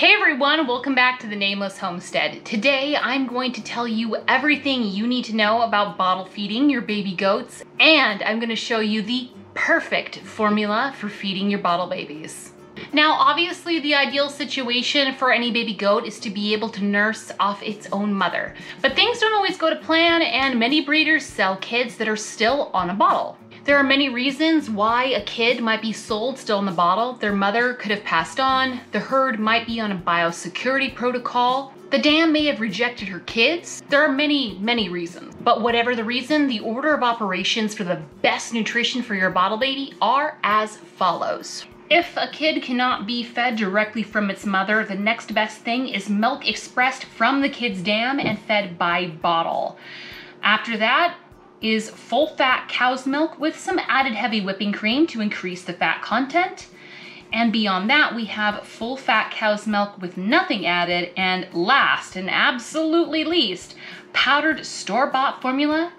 Hey everyone, welcome back to the Nameless Homestead. Today I'm going to tell you everything you need to know about bottle feeding your baby goats, and I'm going to show you the perfect formula for feeding your bottle babies. Now obviously the ideal situation for any baby goat is to be able to nurse off its own mother, but things don't always go to plan and many breeders sell kids that are still on a bottle. There are many reasons why a kid might be sold still in the bottle. Their mother could have passed on, the herd might be on a biosecurity protocol, the dam may have rejected her kids. There are many reasons. But whatever the reason, the order of operations for the best nutrition for your bottle baby are as follows. If a kid cannot be fed directly from its mother, the next best thing is milk expressed from the kid's dam and fed by bottle. After that, is full-fat cow's milk with some added heavy whipping cream to increase the fat content. And beyond that, we have full-fat cow's milk with nothing added, and last and absolutely least, powdered store-bought formula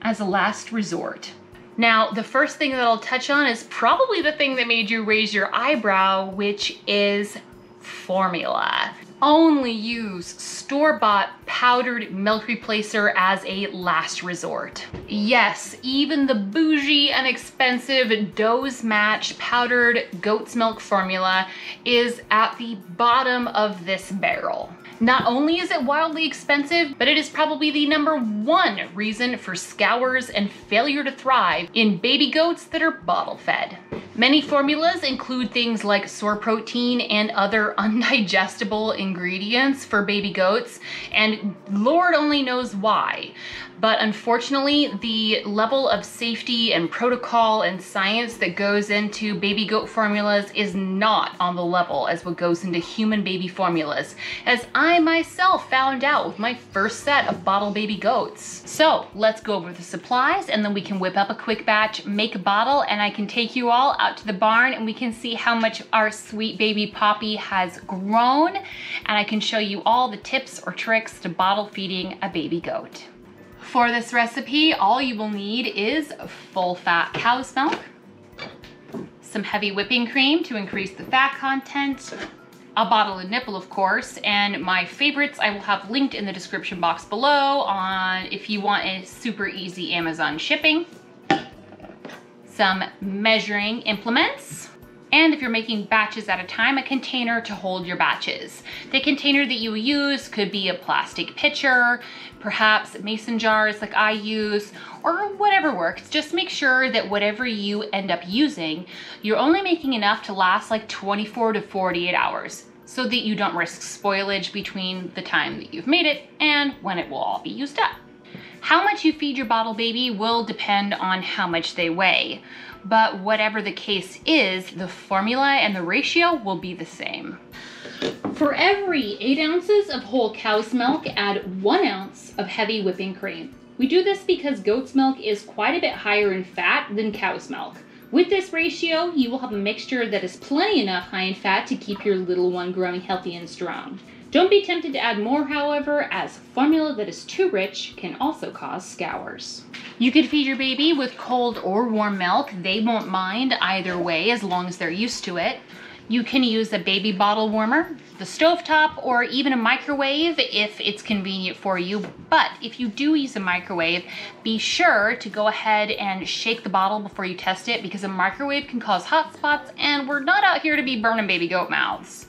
as a last resort. Now, the first thing that I'll touch on is probably the thing that made you raise your eyebrow, which is formula. Only use store-bought powdered milk replacer as a last resort. Yes, even the bougie and expensive Doe's Match powdered goat's milk formula is at the bottom of this barrel. Not only is it wildly expensive, but it is probably the #1 reason for scours and failure to thrive in baby goats that are bottle fed. Many formulas include things like soy protein and other undigestible ingredients for baby goats, and Lord only knows why. But unfortunately, the level of safety and protocol and science that goes into baby goat formulas is not on the level as what goes into human baby formulas, as I myself found out with my first set of bottle baby goats. So let's go over the supplies and then we can whip up a quick batch, make a bottle, and I can take you all out to the barn and we can see how much our sweet baby Poppy has grown, and I can show you all the tips or tricks to bottle feeding a baby goat. For this recipe, all you will need is full-fat cow's milk, some heavy whipping cream to increase the fat content, a bottle of Nipple, of course, and my favorites I will have linked in the description box below on if you want a super easy Amazon shipping, some measuring implements, and if you're making batches at a time, a container to hold your batches. The container that you use could be a plastic pitcher, perhaps mason jars like I use, or whatever works. Just make sure that whatever you end up using, you're only making enough to last like 24 to 48 hours so that you don't risk spoilage between the time that you've made it and when it will all be used up. How much you feed your bottle baby will depend on how much they weigh, but whatever the case is, the formula and the ratio will be the same. For every 8 ounces of whole cow's milk, add 1 ounce of heavy whipping cream. We do this because goat's milk is quite a bit higher in fat than cow's milk. With this ratio, you will have a mixture that is plenty enough high in fat to keep your little one growing healthy and strong. Don't be tempted to add more, however, as formula that is too rich can also cause scours. You could feed your baby with cold or warm milk. They won't mind either way as long as they're used to it. You can use a baby bottle warmer, the stovetop, or even a microwave if it's convenient for you. But if you do use a microwave, be sure to go ahead and shake the bottle before you test it, because a microwave can cause hot spots and we're not out here to be burning baby goat mouths.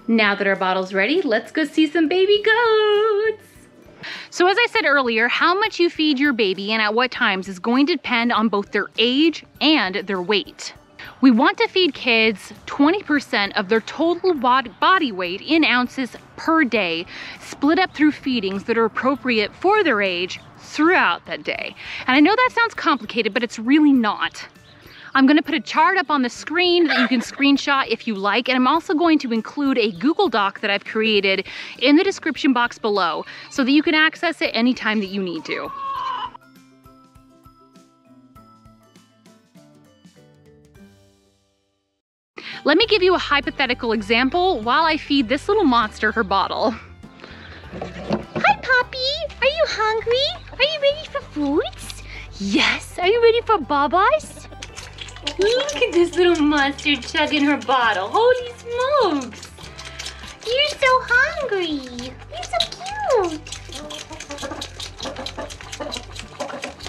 Now that our bottle's ready, let's go see some baby goats. So as I said earlier, how much you feed your baby and at what times is going to depend on both their age and their weight. We want to feed kids 20% of their total body weight in ounces per day, split up through feedings that are appropriate for their age throughout that day. And I know that sounds complicated, but it's really not. I'm gonna put a chart up on the screen that you can screenshot if you like, and I'm also going to include a Google Doc that I've created in the description box below so that you can access it anytime that you need to. Let me give you a hypothetical example while I feed this little monster her bottle. Hi, Poppy. Are you hungry? Are you ready for foods? Yes. Are you ready for babas? Look at this little monster chugging her bottle. Holy smokes. You're so hungry. You're so cute.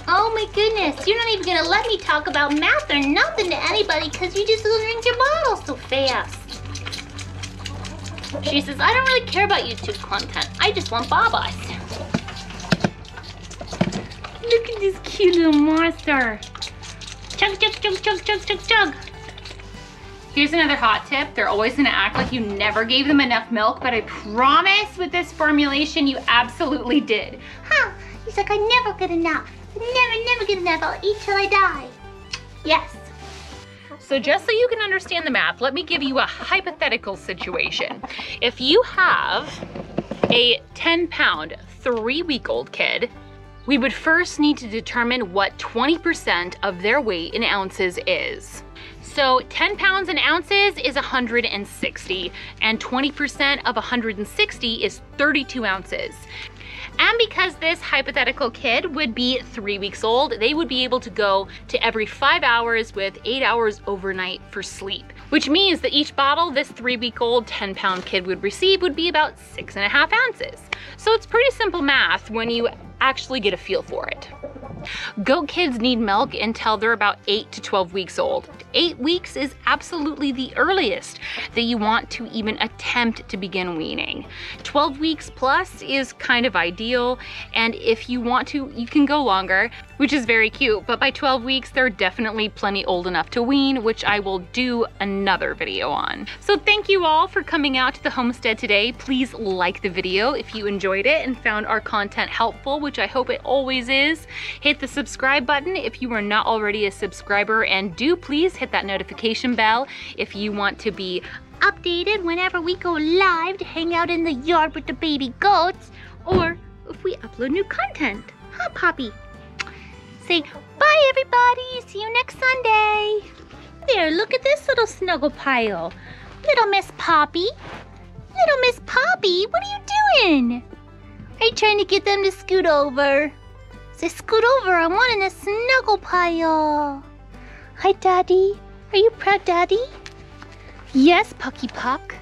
Oh my goodness, you're not even gonna let me talk about math or nothing to anybody because you just drink your bottle so fast. She says, I don't really care about YouTube content. I just want babas. Look at this cute little monster. Chug, chug, chug, chug, chug, chug, chug. Here's another hot tip. They're always gonna act like you never gave them enough milk, but I promise with this formulation, you absolutely did. Huh, he's like, I never get enough. Never get enough. I'll eat till I die. Yes. So just so you can understand the math, let me give you a hypothetical situation. If you have a 10-pound, 3-week-old kid, we would first need to determine what 20% of their weight in ounces is. So 10 pounds in ounces is 160, and 20% of 160 is 32 ounces. And because this hypothetical kid would be 3 weeks old, they would be able to go to every 5 hours with 8 hours overnight for sleep, which means that each bottle this 3-week-old 10-pound kid would receive would be about 6.5 ounces. So it's pretty simple math when you actually get a feel for it. Goat kids need milk until they're about 8 to 12 weeks old. 8 weeks is absolutely the earliest that you want to even attempt to begin weaning. 12 weeks plus is kind of ideal, and if you want to, you can go longer, which is very cute, but by 12 weeks, they're definitely plenty old enough to wean, which I will do another video on. So thank you all for coming out to the homestead today. Please like the video if you enjoyed it and found our content helpful, which I hope it always is. Hit the subscribe button if you are not already a subscriber, and do please hit that notification bell if you want to be updated whenever we go live to hang out in the yard with the baby goats, or if we upload new content. Huh, Poppy? Say bye, everybody. See you next Sunday. There, look at this little snuggle pile. Little Miss Poppy. Little Miss Poppy, what are you doing? Are you trying to get them to scoot over? Say, scoot over, I want in a snuggle pile. Hi, Daddy. Are you proud, Daddy? Yes, Pucky Puck.